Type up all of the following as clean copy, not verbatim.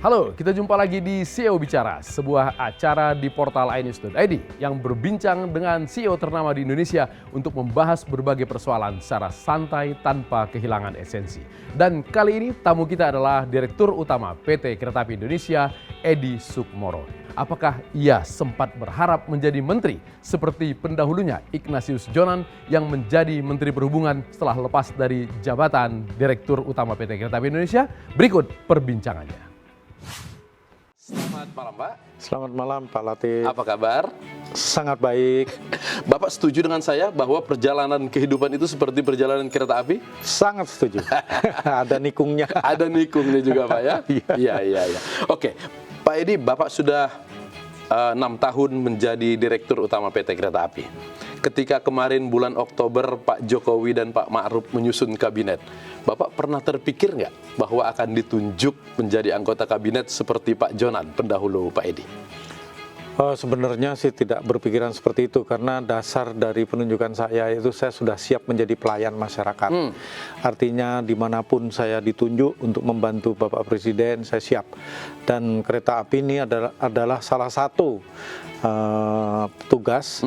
Halo, kita jumpa lagi di CEO Bicara, sebuah acara di portal inews.id yang berbincang dengan CEO ternama di Indonesia untuk membahas berbagai persoalan secara santai tanpa kehilangan esensi. Dan kali ini tamu kita adalah Direktur Utama PT Kereta Api Indonesia, Edi Sukmoro. Apakah ia sempat berharap menjadi menteri seperti pendahulunya Ignatius Jonan yang menjadi Menteri Perhubungan setelah lepas dari jabatan Direktur Utama PT Kereta Api Indonesia? Berikut perbincangannya. Selamat malam, Pak. Selamat malam, Pak Latif. Apa kabar? Sangat baik. Bapak setuju dengan saya bahwa perjalanan kehidupan itu seperti perjalanan kereta api? Sangat setuju. Ada nikungnya. Ada nikungnya juga, Pak, ya? Iya. Oke, Pak Edi, Bapak sudah 6 tahun menjadi Direktur Utama PT Kereta Api. Ketika kemarin bulan Oktober Pak Jokowi dan Pak Ma'ruf menyusun kabinet, Bapak pernah terpikir nggak bahwa akan ditunjuk menjadi anggota kabinet seperti Pak Jonan pendahulu Pak Edi? Sebenarnya sih tidak berpikiran seperti itu, karena dasar dari penunjukan saya itu saya sudah siap menjadi pelayan masyarakat. Artinya dimanapun saya ditunjuk untuk membantu Bapak Presiden, saya siap. Dan kereta api ini adalah salah satu tugas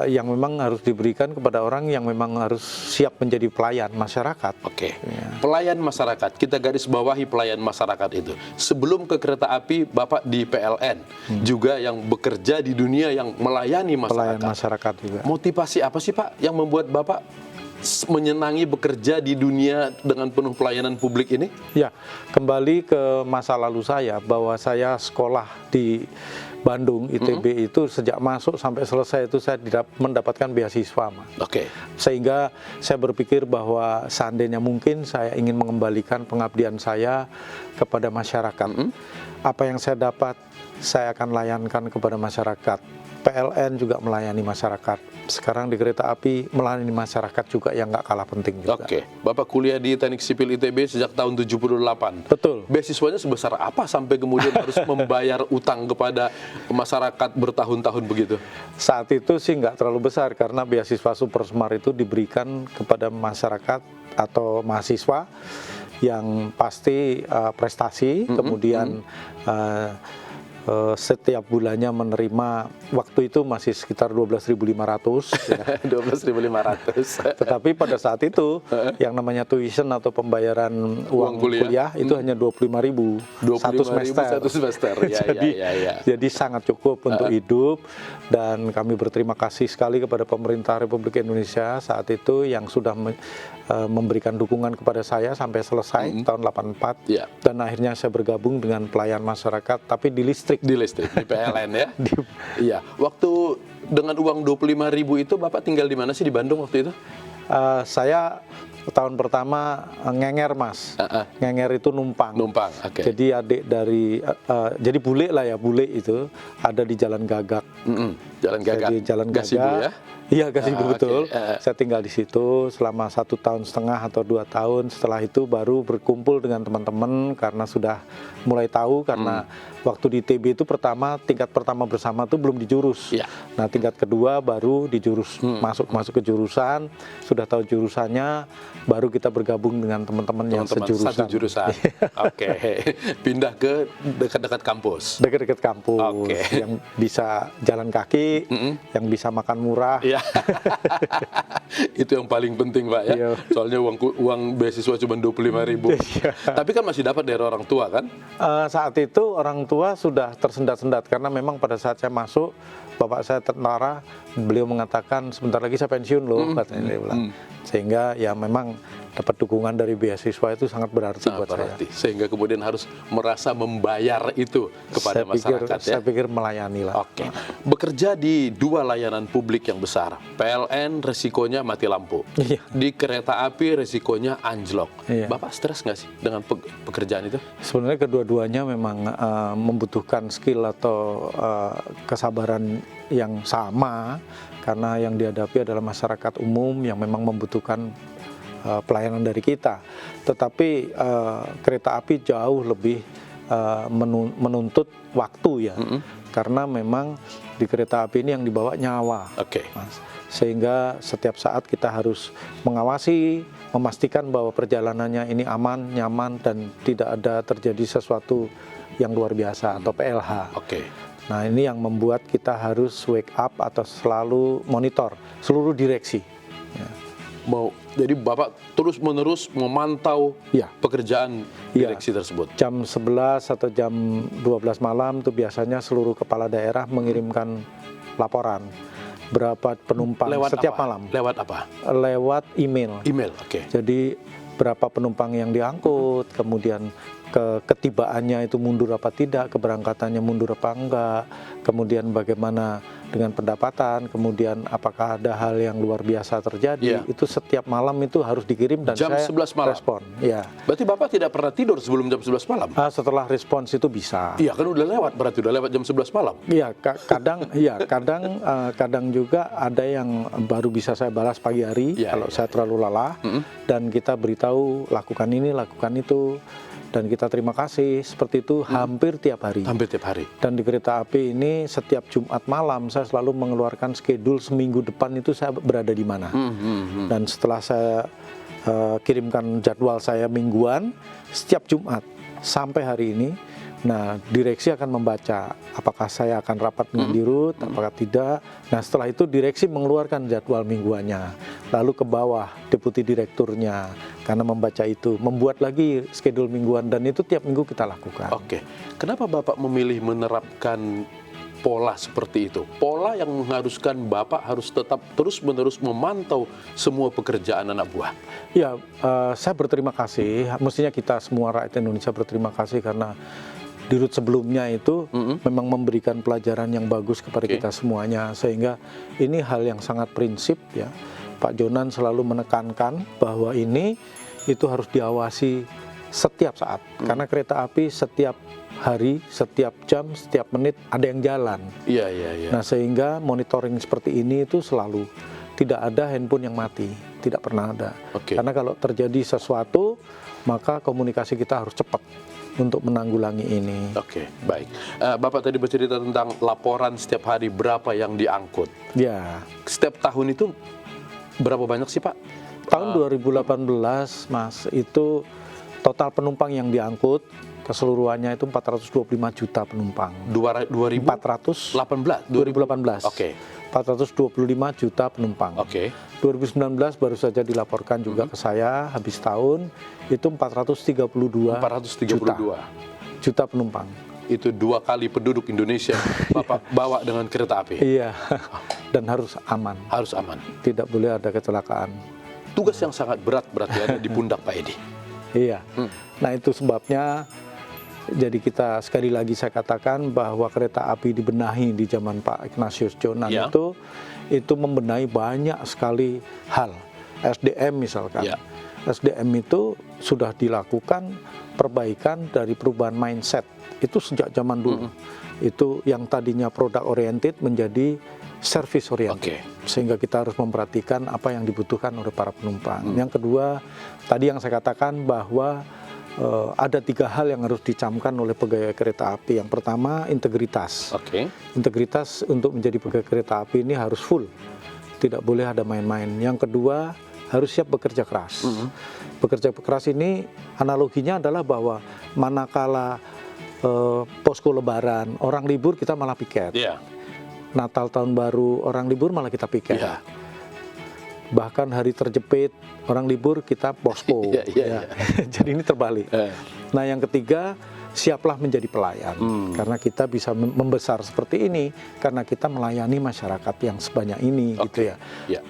yang memang harus diberikan kepada orang yang memang harus siap menjadi pelayan masyarakat. Oke. Pelayan masyarakat, kita garis bawahi pelayan masyarakat itu. Sebelum ke kereta api, Bapak di PLN juga yang bekerja di dunia yang melayani masyarakat. Pelayan masyarakat juga. Motivasi apa sih, Pak, yang membuat Bapak menyenangi bekerja di dunia dengan penuh pelayanan publik ini? Ya, kembali ke masa lalu saya, bahwa saya sekolah di Bandung, ITB itu sejak masuk sampai selesai itu saya mendapatkan beasiswa, Mas. Oke. Sehingga saya berpikir bahwa seandainya mungkin saya ingin mengembalikan pengabdian saya kepada masyarakat. Apa yang saya dapat, saya akan layankan kepada masyarakat. PLN juga melayani masyarakat. Sekarang di kereta api melayani masyarakat juga yang nggak kalah penting juga. Oke. Bapak kuliah di Teknik Sipil ITB sejak tahun 78. Betul. Beasiswanya sebesar apa sampai kemudian harus membayar utang kepada masyarakat bertahun-tahun begitu? Saat itu sih nggak terlalu besar, karena beasiswa Super Smart itu diberikan kepada masyarakat atau mahasiswa yang pasti prestasi, kemudian setiap bulannya menerima, waktu itu masih sekitar 12.500 ya. 12.500. Tetapi pada saat itu yang namanya tuition atau pembayaran uang kuliah itu hanya 25.000 satu semester. Jadi sangat cukup untuk hidup, dan kami berterima kasih sekali kepada pemerintah Republik Indonesia saat itu yang sudah memberikan dukungan kepada saya sampai selesai tahun 84. Dan akhirnya saya bergabung dengan pelayan masyarakat, tapi di listrik. Di PLN ya? Iya. Waktu dengan uang 25.000 itu Bapak tinggal di mana sih di Bandung waktu itu? Saya tahun pertama ngenger, Mas. Ngenger itu numpang. Numpang, oke. Jadi adik dari, jadi bule lah ya, bule itu ada di Jalan Gagak. Jalan Gagak. Jadi Jalan Gagak. Gasibu ya? Iya, Gasibu betul. Saya tinggal di situ selama 1,5 tahun atau 2 tahun. Setelah itu baru berkumpul dengan teman-teman karena sudah mulai tahu, karena waktu di TB itu tingkat pertama bersama itu belum di jurus. Nah, tingkat kedua baru di jurus, masuk ke jurusan, sudah tahu jurusannya, baru kita bergabung dengan teman-teman yang sejurusan. Satu jurusan. Oke. Pindah ke dekat-dekat kampus. Dekat-dekat kampus. Yang bisa jalan kaki, yang bisa makan murah. Itu yang paling penting, Pak ya. Soalnya uang beasiswa cuma 25.000. Tapi kan masih dapat dari orang tua kan? Saat itu orang tua sudah tersendat-sendat, karena memang pada saat saya masuk, bapak saya tentara, beliau mengatakan sebentar lagi saya pensiun loh, katanya dia bilang. Sehingga ya memang dapat dukungan dari beasiswa itu sangat berarti buat saya. Sehingga kemudian harus merasa membayar itu kepada masyarakat. Saya pikir melayani lah. Oke. Bekerja di dua layanan publik yang besar. PLN resikonya mati lampu. Di kereta api resikonya anjlok. Bapak stres nggak sih dengan pekerjaan itu? Sebenarnya kedua-duanya memang membutuhkan skill atau kesabaran yang sama, karena yang dihadapi adalah masyarakat umum yang memang membutuhkan pelayanan dari kita. Tetapi kereta api jauh lebih menuntut waktu ya, karena memang di kereta api ini yang dibawa nyawa, Mas. Sehingga setiap saat kita harus mengawasi, memastikan bahwa perjalanannya ini aman, nyaman, dan tidak ada terjadi sesuatu yang luar biasa atau PLH. Oke. Nah, ini yang membuat kita harus wake up atau selalu monitor seluruh direksi. Ya. Jadi Bapak terus-menerus memantau Ya. pekerjaan Ya. direksi tersebut. Jam 11 atau jam 12 malam itu biasanya seluruh kepala daerah mengirimkan laporan berapa penumpang Lewat setiap apa? malam. Lewat apa? Lewat email. Email, oke. Jadi berapa penumpang yang diangkut, kemudian ketibaannya itu mundur apa tidak, keberangkatannya mundur apa enggak, kemudian bagaimana dengan pendapatan, kemudian apakah ada hal yang luar biasa terjadi, itu setiap malam itu harus dikirim dan Jam saya 11 malam? respon. Ya. Berarti Bapak tidak pernah tidur sebelum jam 11 malam? Setelah respons itu bisa. Iya, kan udah lewat, berarti udah lewat jam 11 malam. Iya, kadang juga ada yang baru bisa saya balas pagi hari kalau saya terlalu lelah, dan kita beritahu lakukan ini, lakukan itu, dan kita terima kasih seperti itu hampir tiap hari. Hampir tiap hari. Dan di kereta api ini setiap Jumat malam saya selalu mengeluarkan schedule seminggu depan itu saya berada di mana. Dan setelah saya kirimkan jadwal saya mingguan setiap Jumat sampai hari ini, nah direksi akan membaca apakah saya akan rapat dengan dirut, apakah tidak. Nah setelah itu direksi mengeluarkan jadwal mingguannya, lalu ke bawah deputi direkturnya karena membaca itu membuat lagi schedule mingguan, dan itu tiap minggu kita lakukan. Oke, kenapa Bapak memilih menerapkan pola seperti itu? Pola yang mengharuskan Bapak harus tetap terus-menerus memantau semua pekerjaan anak buah. Ya, saya berterima kasih, mestinya kita semua rakyat Indonesia berterima kasih karena dirut sebelumnya itu memang memberikan pelajaran yang bagus kepada kita semuanya, sehingga ini hal yang sangat prinsip ya. Pak Jonan selalu menekankan bahwa ini itu harus diawasi setiap saat, karena kereta api setiap hari, setiap jam, setiap menit ada yang jalan. Iya. Nah sehingga monitoring seperti ini itu selalu tidak ada handphone yang mati, tidak pernah ada. Karena kalau terjadi sesuatu maka komunikasi kita harus cepat untuk menanggulangi ini. Oke, baik. Bapak tadi bercerita tentang laporan setiap hari berapa yang diangkut. Ya. Setiap tahun itu berapa banyak sih Pak? Tahun 2018 Mas, itu total penumpang yang diangkut keseluruhannya itu 425 juta penumpang. 2018? 2018. Oke. 425 juta penumpang. Oke. 2019 baru saja dilaporkan juga ke saya habis tahun itu 432 juta penumpang. Itu 2 kali penduduk Indonesia Bapak bawa dengan kereta api. Iya. Dan harus aman. Harus aman. Tidak boleh ada kecelakaan. Tugas yang sangat berat berarti ada di pundak Pak Edi. Iya. Nah itu sebabnya jadi kita sekali lagi saya katakan bahwa kereta api dibenahi di zaman Pak Ignatius Jonan itu membenahi banyak sekali hal. SDM misalkan. SDM itu sudah dilakukan perbaikan dari perubahan mindset. Itu sejak zaman dulu. Itu yang tadinya product oriented menjadi service oriented. Sehingga kita harus memperhatikan apa yang dibutuhkan oleh para penumpang. Yang kedua, tadi yang saya katakan bahwa ada 3 hal yang harus dicamkan oleh pegawai kereta api. Yang pertama, integritas. Integritas untuk menjadi pegawai kereta api ini harus full. Tidak boleh ada main-main. Yang kedua, harus siap bekerja keras. Bekerja keras ini analoginya adalah bahwa manakala posko lebaran, orang libur kita malah piket. Natal tahun baru, orang libur malah kita piket. Bahkan hari terjepit, orang libur kita posko. Jadi ini terbalik. Nah yang ketiga, siaplah menjadi pelayan. Karena kita bisa membesar seperti ini karena kita melayani masyarakat yang sebanyak ini gitu ya.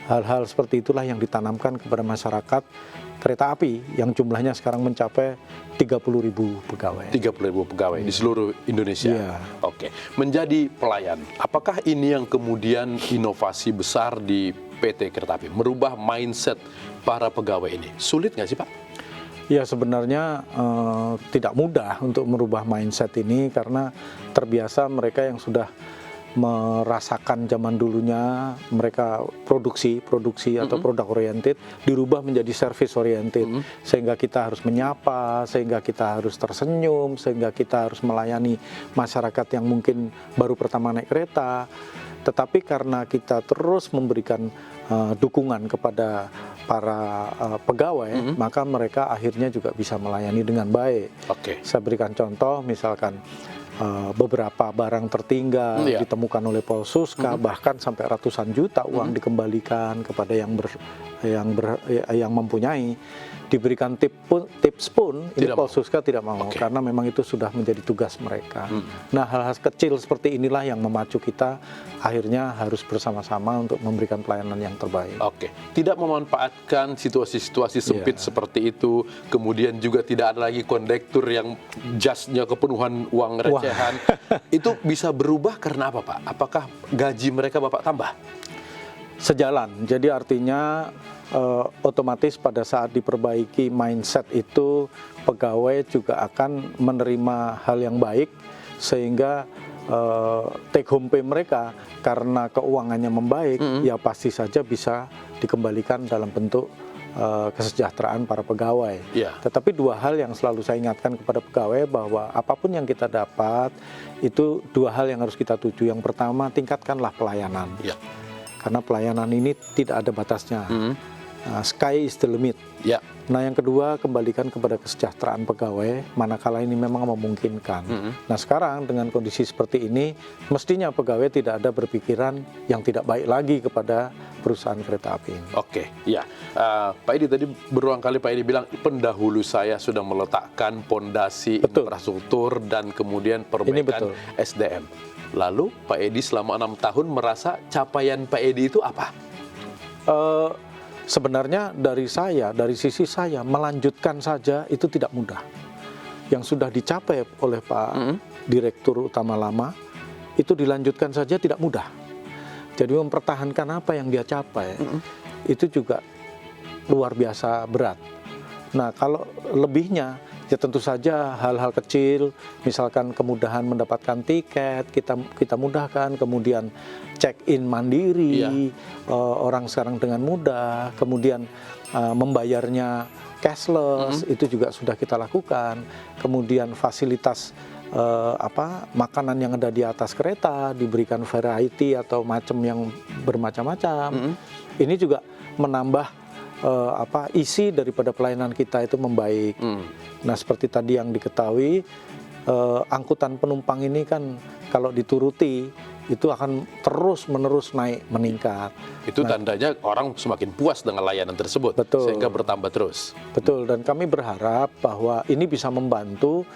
Hal-hal seperti itulah yang ditanamkan kepada masyarakat kereta api yang jumlahnya sekarang mencapai 30.000 pegawai. 30.000 pegawai di seluruh Indonesia. Menjadi pelayan. Apakah ini yang kemudian inovasi besar di PT Kereta Api, merubah mindset para pegawai ini? Sulit nggak sih Pak? Ya sebenarnya tidak mudah untuk merubah mindset ini karena terbiasa mereka yang sudah merasakan zaman dulunya mereka produksi atau produk oriented dirubah menjadi service oriented, sehingga kita harus menyapa, sehingga kita harus tersenyum, sehingga kita harus melayani masyarakat yang mungkin baru pertama naik kereta. Tetapi karena kita terus memberikan dukungan kepada para pegawai, maka mereka akhirnya juga bisa melayani dengan baik. Saya berikan contoh, misalkan beberapa barang tertinggal ditemukan oleh Polsuska, bahkan sampai ratusan juta uang dikembalikan kepada yang mempunyai. Diberikan tips pun ini Polsuska tidak mau, karena memang itu sudah menjadi tugas mereka. Nah, hal-hal kecil seperti inilah yang memacu kita akhirnya harus bersama-sama untuk memberikan pelayanan yang terbaik. Tidak memanfaatkan situasi-situasi sempit seperti itu, kemudian juga tidak ada lagi kondektur yang jasnya kepenuhan uang recehan. Itu bisa berubah karena apa, Pak? Apakah gaji mereka Bapak tambah? Sejalan, jadi artinya otomatis pada saat diperbaiki mindset itu pegawai juga akan menerima hal yang baik, sehingga take home pay mereka karena keuangannya membaik ya pasti saja bisa dikembalikan dalam bentuk kesejahteraan para pegawai. Tetapi dua hal yang selalu saya ingatkan kepada pegawai, bahwa apapun yang kita dapat itu dua hal yang harus kita tuju. Yang pertama, tingkatkanlah pelayanan, karena pelayanan ini tidak ada batasnya. Sky is the limit. Nah, yang kedua, kembalikan kepada kesejahteraan pegawai manakala ini memang memungkinkan. Nah, sekarang dengan kondisi seperti ini, mestinya pegawai tidak ada berpikiran yang tidak baik lagi kepada perusahaan kereta api ini. Pak Edi tadi berulang kali Pak Edi bilang pendahulu saya sudah meletakkan pondasi infrastruktur dan kemudian perbaikan SDM. Lalu Pak Edi selama 6 tahun merasa capaian Pak Edi itu apa? Sebenarnya dari sisi saya, melanjutkan saja itu tidak mudah. Yang sudah dicapai oleh Pak Direktur Utama lama, itu dilanjutkan saja tidak mudah. Jadi mempertahankan apa yang dia capai, itu juga luar biasa berat. Nah, kalau lebihnya, ya tentu saja hal-hal kecil, misalkan kemudahan mendapatkan tiket, kita mudahkan, kemudian check-in mandiri, orang sekarang dengan mudah, kemudian membayarnya cashless, itu juga sudah kita lakukan, kemudian fasilitas makanan yang ada di atas kereta diberikan variety atau macam yang bermacam-macam, ini juga menambah isi daripada pelayanan kita itu membaik. Nah, seperti tadi yang diketahui, angkutan penumpang ini kan kalau dituruti itu akan terus-menerus meningkat. Itu tandanya orang semakin puas dengan layanan tersebut, sehingga bertambah terus. Betul, dan kami berharap bahwa ini bisa membantu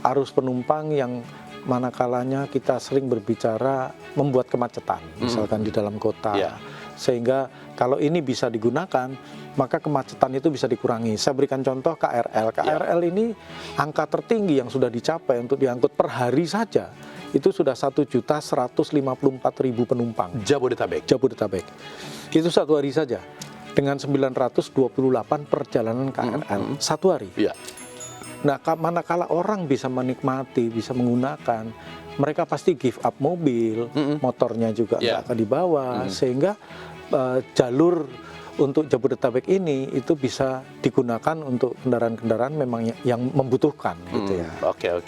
arus penumpang yang manakalanya kita sering berbicara membuat kemacetan, misalkan di dalam kota. Sehingga kalau ini bisa digunakan, maka kemacetan itu bisa dikurangi. Saya berikan contoh KRL. KRL ini angka tertinggi yang sudah dicapai untuk diangkut per hari saja, itu sudah 1.154.000 penumpang. Jabodetabek. Itu satu hari saja, dengan 928 perjalanan KRL satu hari. Nah, manakala orang bisa menikmati, bisa menggunakan, mereka pasti give up mobil, motornya juga nggak akan dibawa, sehingga jalur untuk Jabodetabek ini itu bisa digunakan untuk kendaraan-kendaraan memang yang membutuhkan, gitu ya.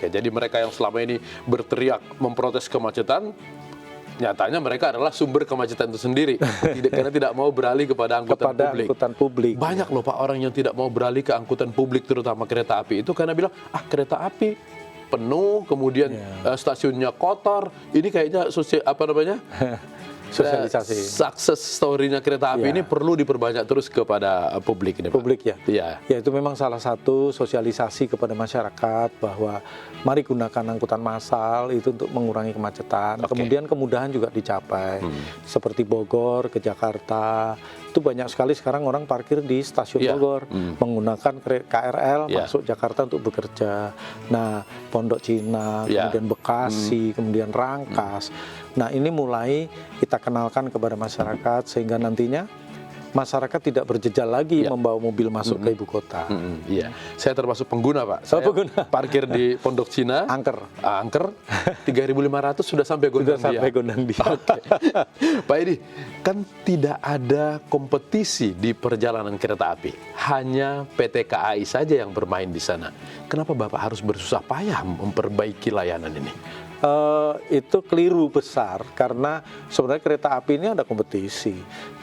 Jadi mereka yang selama ini berteriak memprotes kemacetan, nyatanya mereka adalah sumber kemacetan itu sendiri, karena tidak mau beralih kepada angkutan publik. Banyak loh Pak orang yang tidak mau beralih ke angkutan publik, terutama kereta api itu, karena bilang kereta api penuh, kemudian stasiunnya kotor. Ini kayaknya sosialisasi. Sukses story-nya kereta api ini perlu diperbanyak terus kepada publik ini, Pak. Publik ya. Ya, itu memang salah satu sosialisasi kepada masyarakat bahwa mari gunakan angkutan massal itu untuk mengurangi kemacetan. Kemudian kemudahan juga dicapai. Seperti Bogor ke Jakarta, itu banyak sekali sekarang orang parkir di stasiun Bogor, menggunakan KRL masuk Jakarta untuk bekerja. Nah, Pondok Cina, kemudian Bekasi, kemudian Rangkas. Nah, ini mulai kita kenalkan kepada masyarakat, sehingga nantinya masyarakat tidak berjejal lagi membawa mobil masuk ke ibu kota. Iya, saya termasuk pengguna Pak. Oh, Saya pengguna. parkir di Pondok Cina. Angker 3.500 sudah sampai Gondang Sudah sampai Gondang Dia. Oke. Pak Edi, kan tidak ada kompetisi di perjalanan kereta api. Hanya PT KAI saja yang bermain di sana. Kenapa Bapak harus bersusah payah memperbaiki layanan ini? Itu keliru besar karena sebenarnya kereta api ini ada kompetisi.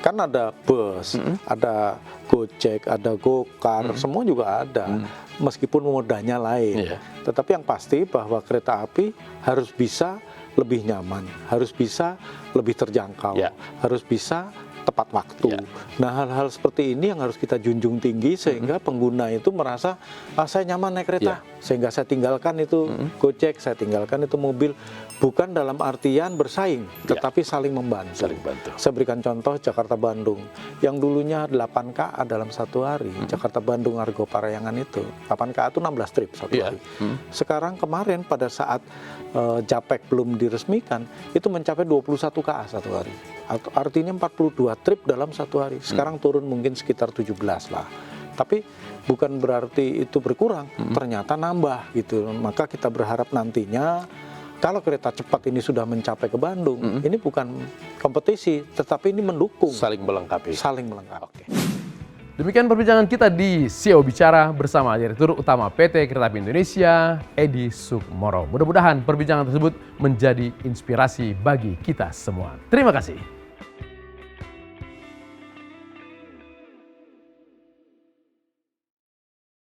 Kan ada bus, ada Gojek, ada Gokar, semua juga ada. Meskipun modanya lain. Iya. Tetapi yang pasti bahwa kereta api harus bisa lebih nyaman, harus bisa lebih terjangkau, Ya. harus bisa tepat waktu. Ya. Nah, hal-hal seperti ini yang harus kita junjung tinggi sehingga pengguna itu merasa saya nyaman naik kereta, sehingga saya tinggalkan itu Gojek, saya tinggalkan itu mobil, bukan dalam artian bersaing, tetapi saling membantu. Saling bantu. Saya berikan contoh Jakarta-Bandung, yang dulunya 8 KA dalam satu hari, Jakarta-Bandung Argo Parayangan itu, 8 KA itu 16 trip satu hari. Sekarang kemarin pada saat Japek belum diresmikan, itu mencapai 21 KA satu hari. Artinya 42 trip dalam satu hari. Sekarang turun mungkin sekitar 17 lah. Tapi bukan berarti itu berkurang, ternyata nambah gitu. Maka kita berharap nantinya kalau kereta cepat ini sudah mencapai ke Bandung, ini bukan kompetisi, tetapi ini mendukung. Saling melengkapi. Saling melengkapi. Oke. Demikian perbincangan kita di CEO Bicara bersama Direktur Utama PT Kereta Api Indonesia, Edi Sukmoro. Mudah-mudahan perbincangan tersebut menjadi inspirasi bagi kita semua. Terima kasih.